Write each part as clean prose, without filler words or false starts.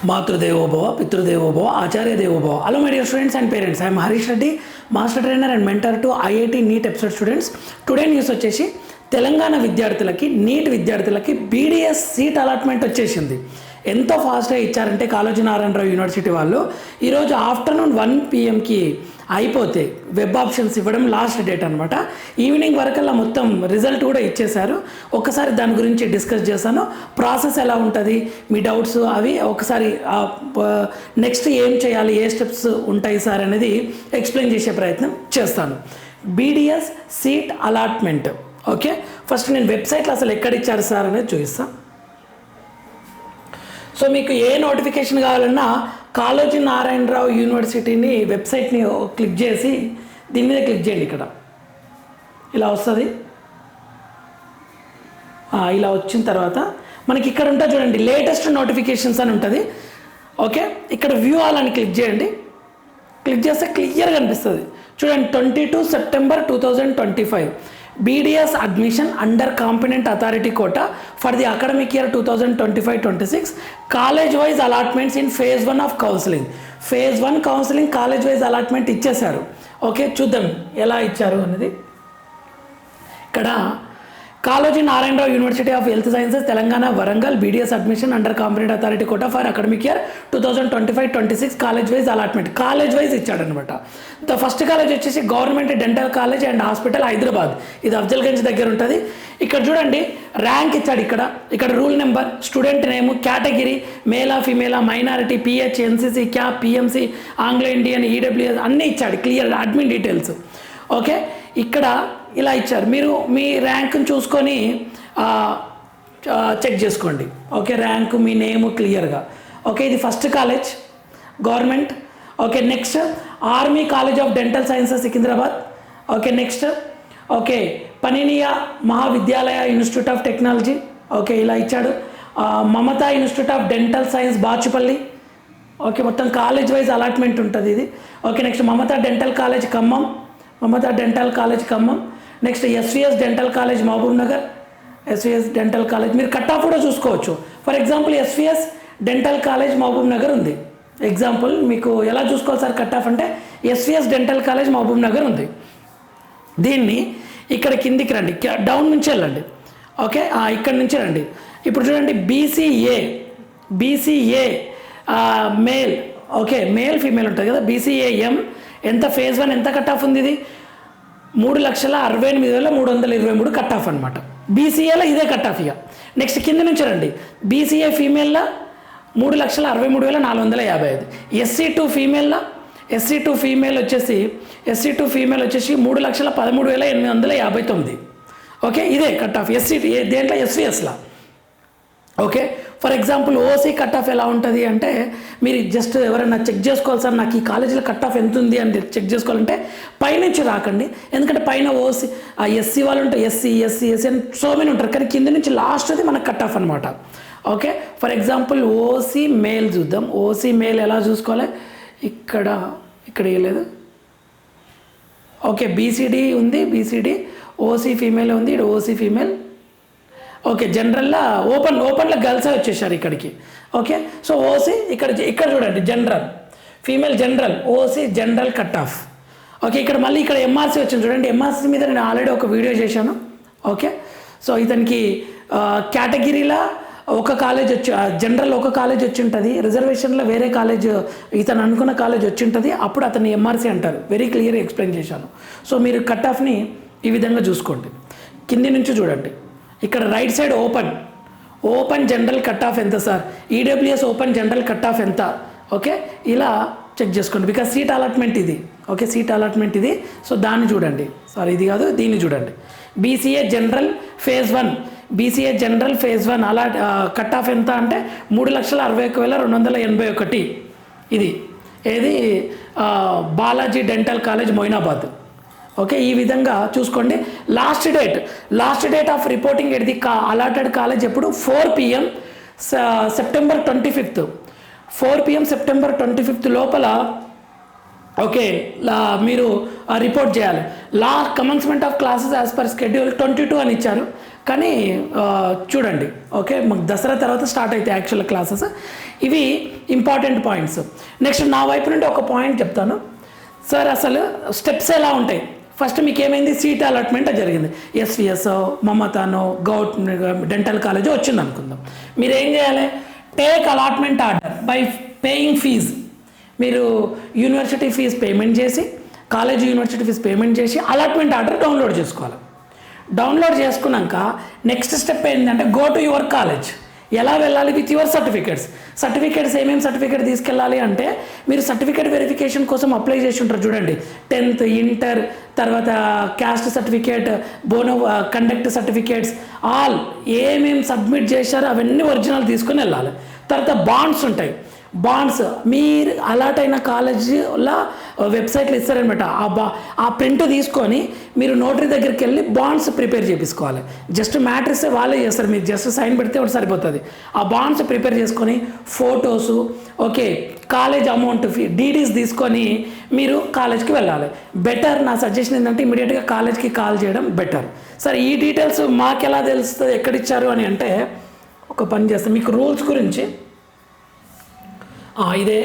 మాతృదేవోభవ పితృదేవోభవ ఆచార్య దేవోభవ. Hello my dear students and parents, I'm Harish Reddy, master trainer and mentor to IIT NEET episode students. Today news వచ్చేసి తెలంగాణ విద్యార్థులకి, neat విద్యార్థులకి BDS seat allotment వచ్చేసింది. ఎంతో ఫాస్ట్గా ఇచ్చారంటే కాళోజీ నారాయణరావు యూనివర్సిటీ వాళ్ళు ఈరోజు ఆఫ్టర్నూన్ 1 PM అయిపోతే వెబ్ ఆప్షన్స్ ఇవ్వడం లాస్ట్ డేట్ అనమాట. ఈవినింగ్ వరకల్లా మొత్తం రిజల్ట్ కూడా ఇచ్చేశారు. ఒకసారి దాని గురించి డిస్కస్ చేశాను. ప్రాసెస్ ఎలా ఉంటుంది, మీ డౌట్స్ అవి ఒకసారి నెక్స్ట్ ఏం చేయాలి, ఏ స్టెప్స్ ఉంటాయి సార్ అనేది ఎక్స్ప్లెయిన్ చేసే ప్రయత్నం చేస్తాను. BDS seat allotment. Okay, first నేను వెబ్సైట్లో అసలు ఎక్కడ ఇచ్చారు సార్ అనేది చూపిస్తాను. సో మీకు ఏ నోటిఫికేషన్ కావాలన్నా కాళోజీ నారాయణరావు యూనివర్సిటీని వెబ్సైట్ని క్లిక్ చేసి దీని మీద క్లిక్ చేయండి. ఇక్కడ ఇలా వస్తుంది. ఇలా వచ్చిన తర్వాత మనకి ఇక్కడ ఉంటుంది చూడండి, లేటెస్ట్ నోటిఫికేషన్స్ అని ఉంటుంది. ఓకే, ఇక్కడ వ్యూ ఆల్ అని క్లిక్ చేయండి. క్లిక్ చేస్తే క్లియర్గా కనిపిస్తుంది చూడండి. 22 September 2025 BDS admission under competent authority quota for the academic year 2025-26 college wise allotments in phase 1 of counseling. phase 1 counseling college wise allotment ఇచ్చేశారు. ఓకే, చూద్దాం ఎలా ఇచ్చారు అనేది. ఇక్కడ Kaloji Narayana Rao university of health sciences Telangana Warangal BDS admission under competent authority quota for academic year 2025-26 college wise allotment. College wise ఇచ్చాడనమాట. The first college వచ్చేసి government dental college and hospital Hyderabad, ఇది అఫ్జల్గంజ్ దగ్గర ఉంటుంది. ఇక్కడ చూడండి ర్యాంక్ ఇచ్చాడు. ఇక్కడ roll number, student name, category, మేలా ఫీమేలా, minority, PH, NCC, CAP, PMC, Anglo Indian, EWS అన్నీ ఇచ్చాడు. Clear admin details. ఓకే, ఇక్కడ ఇలా ఇచ్చారు. మీరు మీ ర్యాంక్ని చూసుకొని చెక్ చేసుకోండి. ఓకే, ర్యాంకు, మీ నేమ్ క్లియర్గా. ఓకే, ఇది first college government. Okay, next army college of dental sciences Secunderabad. Okay, next okay Panineeya Mahavidyalaya institute of technology. Okay, ఇలా ఇచ్చాడు. Mamata institute of dental science Bachupally. Okay, మొత్తం కాలేజ్ వైజ్ అలాట్మెంట్ ఉంటుంది ఇది. Okay, next Mamata dental college Khammam, Mamata dental college Khammam. Next SVS dental college Mahbubnagar, SVS dental college. మీరు cut off కూడా చూసుకోవచ్చు. For example SVS dental college Mahabubnagar ఉంది. Example మీకు ఎలా చూసుకోవాలి సార్ కట్ ఆఫ్ అంటే, SVS dental college Mahabubnagar ఉంది. దీన్ని ఇక్కడ కిందికి రండి, డౌన్ నుంచి వెళ్ళండి. ఓకే, ఇక్కడ నుంచి రండి. ఇప్పుడు చూడండి BCA male. Okay, male female ఉంటుంది కదా. బీసీఏఎం ఎంత ఫేజ్ 1 ఎంత కట్ ఆఫ్ ఉంది? ఇది 3,68,323 కట్ ఆఫ్ అనమాట. బీసీఏలో ఇదే కట్ ఆఫ్. ఇక నెక్స్ట్ కింద నుంచి రండి. బీసీఏ ఫీమేల్లో 3,63,455. ఎస్సీ2 ఫీమేల్ వచ్చేసి 3,13,859. ఓకే, ఇదే కట్ ఆఫ్ దేంట్లో ఎస్విఎస్లా. Okay, for example OC cut off ఎలా ఉంటుంది అంటే, మీరు జస్ట్ ఎవరైనా చెక్ చేసుకోవాలి సార్ నాకు ఈ కాలేజీలో కట్ ఆఫ్ ఎంత ఉంది అని చెక్ చేసుకోవాలంటే పైనుంచి రాకండి. ఎందుకంటే పైన ఓసీ ఎస్సీ వాళ్ళు ఉంటారు, ఎస్సీ అని సో మెనీ ఉంటారు. కానీ కింద నుంచి లాస్ట్ అది మనకు కట్ ఆఫ్ అనమాట. Okay, for example OC male చూద్దాం. ఓసీ మేల్ ఎలా చూసుకోవాలి? ఇక్కడ ఇవ్వలేదు. ఓకే, బీసీడీ ఉంది, బీసీడీ. ఓసీ ఫీమేల్ ఉంది, ఇక్కడ ఓసీ ఫీమేల్. ఓకే, జనరల్లో ఓపెన్లో గర్ల్సే వచ్చేసారు ఇక్కడికి. ఓకే, సో ఓసీ ఇక్కడ చూడండి, general female general, OC general cut of. Okay, ఇక్కడ ఎంఆర్సీ వచ్చింది చూడండి. ఎంఆర్సీ మీద నేను ఆల్రెడీ ఒక వీడియో చేశాను. ఓకే, సో ఇతనికి కేటగిరీలో ఒక కాలేజ్ జనరల్ ఒక కాలేజ్ వచ్చి ఉంటుంది, రిజర్వేషన్లో వేరే కాలేజ్ ఇతను అనుకున్న కాలేజ్ వచ్చి ఉంటుంది. అప్పుడు అతన్ని ఎంఆర్సీ అంటారు. వెరీ క్లియర్గా ఎక్స్ప్లెయిన్ చేశాను. సో మీరు కట్ ఆఫ్ని ఈ విధంగా చూసుకోండి. కింది నుంచి చూడండి. ఇక్కడ right side open general cut off ఎంత sir, EWS open general cut off ఎంత. ఓకే, ఇలా చెక్ చేసుకోండి. బికాజ్ సీట్ అలాట్మెంట్ ఇది. ఓకే, సీట్ అలాట్మెంట్ ఇది. సో దాన్ని చూడండి, సారీ ఇది కాదు, దీన్ని చూడండి. బీసీఏ జనరల్ ఫేజ్ 1 అలా కట్ ఆఫ్ ఎంత అంటే 3,61,281. ఇది ఏది Balaji dental college Moinabad. Okay, ఈ విధంగా చూసుకోండి. Last date of reporting at the allotted college ఎప్పుడు? 4 PM September 25th 4 PM September 25th లోపల ఓకే మీరు రిపోర్ట్ చేయాలి. Commencement of classes as per schedule 22 అని ఇచ్చారు. కానీ చూడండి ఓకే, మాకు దసరా తర్వాత స్టార్ట్ అవుతాయి యాక్చువల్ క్లాసెస్. ఇవి ఇంపార్టెంట్ పాయింట్స్. నెక్స్ట్ నా వైపు నుండి ఒక పాయింట్ చెప్తాను సార్. అసలు స్టెప్స్ ఎలా ఉంటాయి? ఫస్ట్ మీకు ఏమైంది, సీట్ అలాట్మెంట్ జరిగింది. ఎస్విఎస్, మమతానో, గౌట్ డెంటల్ కాలేజో వచ్చింది అనుకుందాం. మీరు ఏం చేయాలి, take allotment order by paying fees. మీరు యూనివర్సిటీ ఫీజు పేమెంట్ చేసి, కాలేజ్ యూనివర్సిటీ ఫీజు పేమెంట్ చేసి అలాట్మెంట్ ఆర్డర్ డౌన్లోడ్ చేసుకోవాలి. డౌన్లోడ్ చేసుకున్నాక నెక్స్ట్ స్టెప్ ఏంటంటే గో టు యువర్ కాలేజ్. ఎలా వెళ్ళాలి, విత్ యువర్ సర్టిఫికేట్స్ ఏమేమి సర్టిఫికేట్ తీసుకెళ్ళాలి అంటే, మీరు సర్టిఫికేట్ వెరిఫికేషన్ కోసం అప్లై చేసి ఉంటారు చూడండి, 10th, ఇంటర్, తర్వాత caste certificate, Bono conduct certificates, all ఏమేమి సబ్మిట్ చేశారో అవన్నీ ఒరిజినల్ తీసుకొని వెళ్ళాలి. తర్వాత బాండ్స్ ఉంటాయి. బాండ్స్ మీరు అలాట్ అయిన కాలేజీలో వెబ్సైట్లో ఇస్తారనమాట. ఆ ప్రింట్ తీసుకొని మీరు నోటరీ దగ్గరికి వెళ్ళి బాండ్స్ ప్రిపేర్ చేయించుకోవాలి. జస్ట్ మ్యాటర్ ఇస్తే వాళ్ళే చేస్తారు, మీరు జస్ట్ సైన్ పెడితే ఒకటి సరిపోతుంది. ఆ బాండ్స్ ప్రిపేర్ చేసుకొని photos, okay, college amount fee DDs తీసుకొని మీరు కాలేజ్కి వెళ్ళాలి. బెటర్ నా సజెషన్ ఏంటంటే ఇమీడియట్గా కాలేజ్కి కాల్ చేయడం బెటర్. సరే, ఈ డీటెయిల్స్ మాకెలా తెలుస్తుంది, ఎక్కడిచ్చారు అని అంటే, ఒక పని చేస్తాం, మీకు రూల్స్ గురించి ఇదే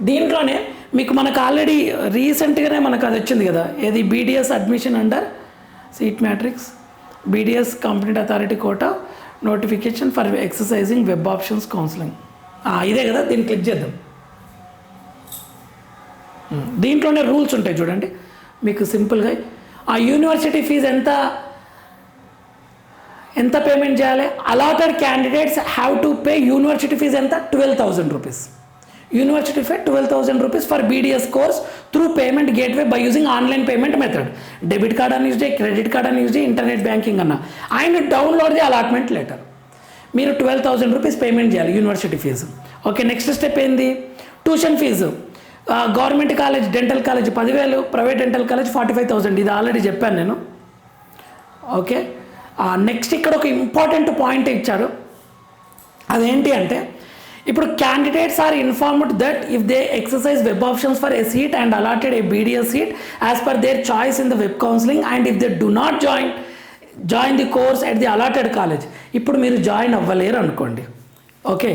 దీంట్లోనే మీకు మనకు ఆల్రెడీ రీసెంట్గానే మనకు అది వచ్చింది కదా, ఏది BDS admission under seat matrix, BDS competent authority quota notification for exercising web options counselling. ఇదే కదా, దీన్ని క్లిక్ చేద్దాం. దీంట్లోనే రూల్స్ ఉంటాయి చూడండి మీకు సింపుల్గా. ఆ యూనివర్సిటీ ఫీజు ఎంత పేమెంట్ చేయాలి? Allotted candidates have to pay university fees ఎంత, 12,000 rupees. University fee 12,000 rupees for BDS course through payment gateway by using online payment method. Debit card అని యూజ్ చేయి, క్రెడిట్ కార్డ్ అని యూజ్ చేయి, internet banking అన్న. And download the allotment letter. మీరు 12,000 rupees payment చేయాలి university fees. Okay, next step ఏంది, tuition fees. Government college dental college 10,000, private dental college 45,000. ఇది already చెప్పాను నేను. ఓకే, నెక్స్ట్ ఇక్కడ ఒక ఇంపార్టెంట్ పాయింట్ ఇచ్చాడు. అదేంటి అంటే, ఇప్పుడు candidates are informed that if they exercise web options for a seat and allotted a BDS seat as per their choice in the web counselling and if they do not join the course at the allotted college. ఇప్పుడు మీరు జాయిన్ అవ్వలేరు అనుకోండి. Okay,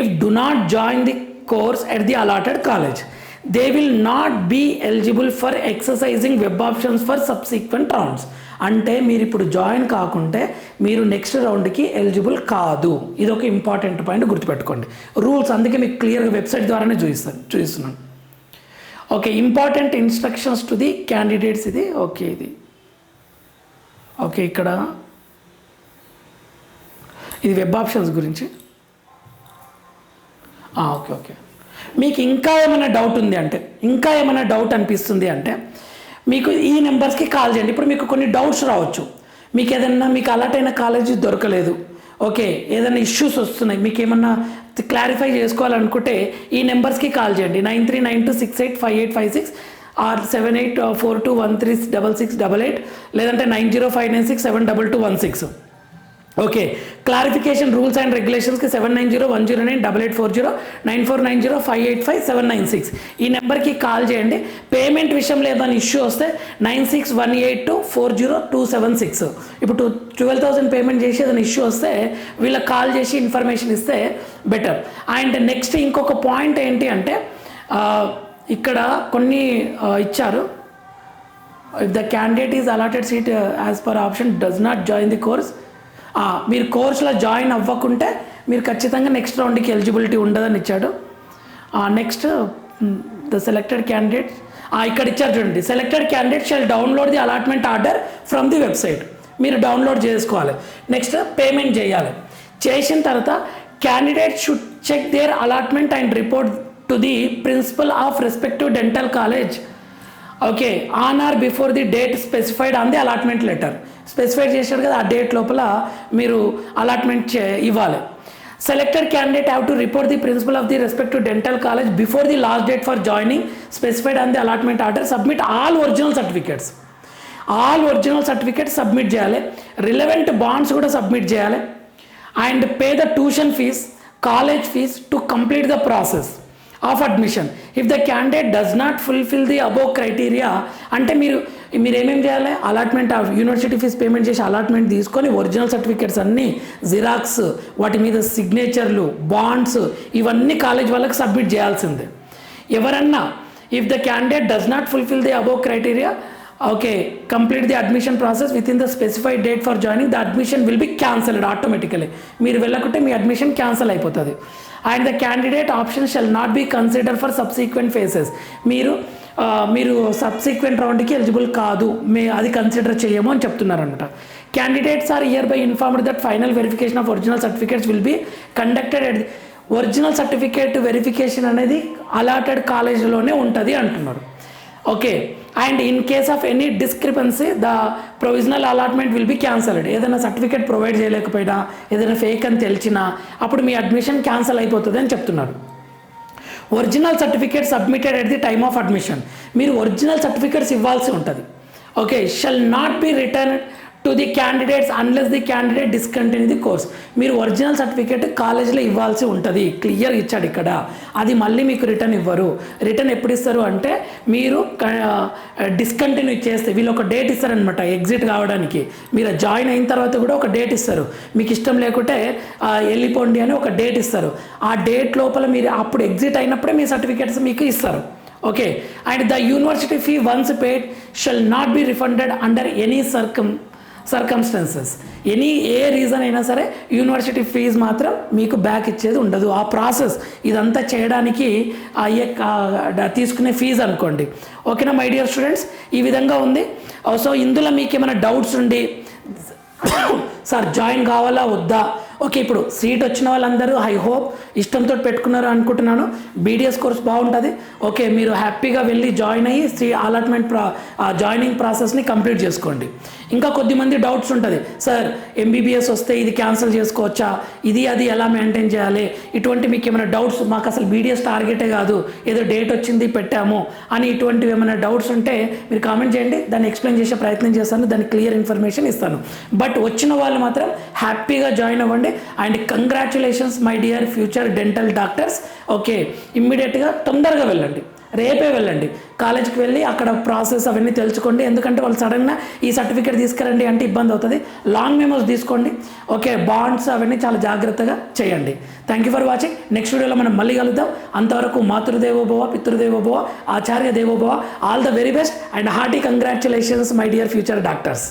if do not join the course at the allotted college they will not be eligible for exercising web options for subsequent rounds. అంటే మీరు ఇప్పుడు join కాకుంటే మీరు నెక్స్ట్ రౌండ్కి ఎలిజిబుల్ కాదు. ఇది ఒక ఇంపార్టెంట్ పాయింట్, గుర్తుపెట్టుకోండి. రూల్స్ అందుకే మీకు క్లియర్గా వెబ్సైట్ ద్వారానే చూపిస్తున్నాను. Okay, important instructions to the candidates. ఇది ఓకే, ఇక్కడ ఇది వెబ్ ఆప్షన్స్ గురించి. ఓకే, మీకు ఇంకా ఏమైనా డౌట్ ఉంది అంటే, ఇంకా ఏమైనా డౌట్ అనిపిస్తుంది అంటే మీకు ఈ నెంబర్స్కి కాల్ చేయండి. ఇప్పుడు మీకు కొన్ని డౌట్స్ రావచ్చు, మీకు ఏదన్నా మీకు అలాట్ అయిన కాలేజీ దొరకలేదు, ఓకే, ఏదైనా ఇష్యూస్ వస్తున్నాయి, మీకు ఏమన్నా క్లారిఫై చేసుకోవాలనుకుంటే ఈ నెంబర్స్కి కాల్ చేయండి. 9392685856 ఆర్ 7842136688 లేదంటే 9059672216. ఓకే, క్లారిఫికేషన్ రూల్స్ అండ్ రెగ్యులేషన్స్కి 7901098840 9490585796 ఈ నెంబర్కి కాల్ చేయండి. పేమెంట్ విషయంలో ఏదైనా ఇష్యూ వస్తే 9618240276. ఇప్పుడు 12,000 పేమెంట్ చేసి ఏదైనా ఇష్యూ వస్తే వీళ్ళకి కాల్ చేసి ఇన్ఫర్మేషన్ ఇస్తే బెటర్. అండ్ నెక్స్ట్ ఇంకొక పాయింట్ ఏంటి అంటే, ఇక్కడ కొన్ని ఇచ్చారు. If the candidate is allotted seat as per option does not join the course. మీరు కోర్సులో జాయిన్ అవ్వకుంటే మీరు ఖచ్చితంగా నెక్స్ట్ రౌండ్కి ఎలిజిబిలిటీ ఉండదని ఇచ్చాడు. నెక్స్ట్ ద సెలెక్టెడ్ క్యాండిడేట్స్ ఇక్కడ ఇచ్చారు చూడండి, selected candidate shall download the allotment order from the website. మీరు డౌన్లోడ్ చేసుకోవాలి. నెక్స్ట్ పేమెంట్ చేయాలి. చేసిన తర్వాత candidate should check their allotment and report to the principal of respective dental college. Okay, on or before the date specified on the allotment letter. Specified చేశారు కదా, ఆ date లోపల మీరు అలాట్మెంట్ ఇవ్వాలి. Selected candidate have to report the principal of the respective dental college before the last date for joining specified on the allotment order. Submit all original certificates submit చేయాలి. Relevant bonds కూడా submit చేయాలి. And pay the tuition fee, college fee to complete the process of admission. If the candidate does not fulfil the above criteria, అంటే మీరు మీరు ఏమేమి చేయాలి, allotment university fee payment చేసి allotment తీసుకొని ఒరిజినల్ సర్టిఫికేట్స్ అన్నీ జిరాక్స్, వాటి మీద సిగ్నేచర్లు, బాండ్స్ ఇవన్నీ కాలేజ్ వాళ్ళకి సబ్మిట్ చేయాల్సిందే. ఎవరన్నా if the candidate does not fulfil the above criteria, okay, complete the admission process within the specified date for joining, the admission will be cancelled automatically. మీరు వెళ్ళకుంటే మీ అడ్మిషన్ క్యాన్సల్ అయిపోతుంది. And the candidate option shall not be consider for subsequent phases. మీరు subsequent రౌండ్కి eligible కాదు, అది consider చేయము అని చెప్తున్నారనమాట. Candidates are hereby informed that final verification of original certificates will be conducted at original certificate verification అనేది allotted కాలేజ్లోనే ఉంటుంది అంటున్నారు. Okay, and in case of any discrepancy the provisional allotment will be cancelled. ఏదైనా certificate provide చేయలేకపోయినా, ఏదైనా fake అని తెలిసినా అప్పుడు మీ admission cancel అయిపోతుంది అని చెప్తున్నారు. Original certificate submitted at the time of admission. మీరు ఒరిజినల్ సర్టిఫికేట్స్ ఇవ్వాల్సి ఉంటుంది. Okay, shall not be return to the candidates unless the candidate discontinue the course. మీరు ఒరిజినల్ సర్టిఫికేట్ కాలేజ్లో ఇవ్వాల్సి ఉంటుంది, క్లియర్ ఇచ్చాడు ఇక్కడ. అది మళ్ళీ మీకు రిటర్న్ ఇవ్వరు. రిటర్న్ ఎప్పుడు ఇస్తారు అంటే మీరు డిస్కంటిన్యూ చేస్తే వీళ్ళు ఒక డేట్ ఇస్తారనమాట ఎగ్జిట్ కావడానికి. మీరు జాయిన్ అయిన తర్వాత కూడా ఒక డేట్ ఇస్తారు, మీకు ఇష్టం లేకుంటే వెళ్ళిపోండి అని ఒక డేట్ ఇస్తారు. ఆ డేట్ లోపల మీరు అప్పుడు ఎగ్జిట్ అయినప్పుడే మీ సర్టిఫికేట్స్ మీకు ఇస్తారు. Okay, and the university fee once paid shall not be refunded under any circumstances. A reason అయినా సరే యూనివర్సిటీ ఫీజు మాత్రం మీకు బ్యాక్ ఇచ్చేది ఉండదు. ఆ ప్రాసెస్ ఇదంతా చేయడానికి అయ్యే తీసుకునే ఫీజు అనుకోండి. ఓకేనా మై డియర్ స్టూడెంట్స్, ఈ విధంగా ఉంది. సో ఇందులో మీకు ఏమైనా డౌట్స్ ఉండి సార్ జాయిన్ కావాలా వద్దా, ఓకే, ఇప్పుడు సీట్ వచ్చిన వాళ్ళందరూ ఐ హోప్ ఇష్టంతో పెట్టుకున్నారు అనుకుంటున్నాను. బీడిఎస్ కోర్స్ బాగుంటుంది. ఓకే, మీరు హ్యాపీగా వెళ్ళి జాయిన్ అయ్యి అలాట్మెంట్ జాయినింగ్ ప్రాసెస్ని కంప్లీట్ చేసుకోండి. ఇంకా కొద్దిమంది డౌట్స్ ఉంటుంది, సార్ ఎంబీబీఎస్ వస్తే ఇది క్యాన్సిల్ చేసుకోవచ్చా, అది ఎలా మెయింటైన్ చేయాలి, ఇటువంటి మీకు ఏమైనా డౌట్స్, మాకు అసలు బీడిఎస్ టార్గెటే కాదు, ఏదో డేట్ వచ్చింది పెట్టాము అని ఇటువంటివి ఏమైనా డౌట్స్ ఉంటే మీరు కామెంట్ చేయండి, దాన్ని ఎక్స్ప్లెయిన్ చేసే ప్రయత్నం చేస్తాను, దానికి క్లియర్ ఇన్ఫర్మేషన్ ఇస్తాను. బట్ వచ్చిన వాళ్ళు మాత్రం హ్యాపీగా జాయిన్ అవ్వండి. And congratulations my dear future dental doctors. Okay, ఇమ్మీడియట్గా తొందరగా వెళ్ళండి, రేపే వెళ్ళండి కాలేజ్కి వెళ్ళి అక్కడ ప్రాసెస్ అవన్నీ తెలుసుకోండి. ఎందుకంటే వాళ్ళు సడన్గా ఈ సర్టిఫికేట్ తీసుకురండి అంటే ఇబ్బంది అవుతుంది. లాంగ్ మెమోస్ తీసుకోండి. ఓకే, బాండ్స్ అవన్నీ చాలా జాగ్రత్తగా చేయండి. Thank you for watching. Next వీడియోలో మనం మళ్ళీ కలుద్దాం. అంతవరకు మాతృదేవోభవ, పితృదేవోభవ, ఆచార్య దేవోభవ. All the very best and hearty congratulations my dear future doctors.